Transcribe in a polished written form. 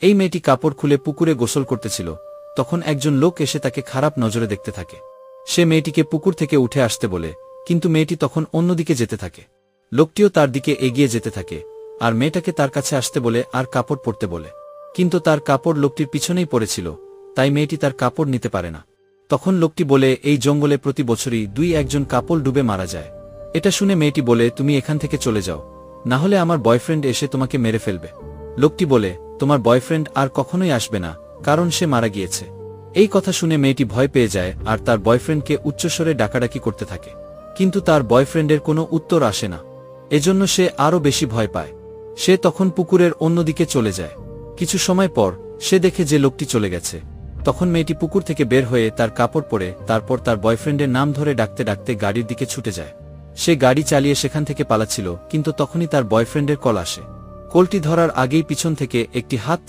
এই মেয়েটি কাপড় খুলে পুকুরে গোসল করতেছিল, তখন একজন লোক এসে তাকে খারাপ নজরে দেখতে থাকে। সে মেয়েটিকে পুকুর থেকে উঠে আসতে বলে, কিন্তু মেয়েটি তখন অন্যদিকে যেতে থাকে। লোকটিও তার দিকে এগিয়ে যেতে থাকে, আর মেয়েটাকে তার কাছে আসতে বলে আর কাপড় পরতে বলে। কিন্তু তার কাপড় লোকটির পিছনেই পড়েছিল, তাই মেয়েটি তার কাপড় নিতে পারে না। তখন লোকটি বলে, এই জঙ্গলে প্রতি বছরই 2-1 কাপল ডুবে মারা যায়। এটা শুনে মেয়েটি বলে, তুমি এখান থেকে চলে যাও, না হলে আমার বয়ফ্রেন্ড এসে তোমাকে মেরে ফেলবে। লোকটি বলে, তোমার বয়ফ্রেন্ড আর কখনোই আসবে না, কারণ সে মারা গিয়েছে। এই কথা শুনে মেয়েটি ভয় পেয়ে যায় আর তার বয়ফ্রেন্ডকে উচ্চস্বরে ডাকাডাকি করতে থাকে, কিন্তু তার বয়ফ্রেন্ডের কোনো উত্তর আসে না। এজন্য সে আরও বেশি ভয় পায়। সে তখন পুকুরের অন্যদিকে চলে যায়। কিছু সময় পর সে দেখে যে লোকটি চলে গেছে। তখন মেয়েটি পুকুর থেকে বের হয়ে তার কাপড় পরে তারপর তার বয়ফ্রেন্ডের নাম ধরে ডাকতে ডাকতে গাড়ির দিকে ছুটে যায়। সে গাড়ি চালিয়ে সেখান থেকে পালাচ্ছিল, কিন্তু তখনই তার বয়ফ্রেন্ডের কল আসে। কলটি ধরার আগেই পিছন থেকে একটি হাত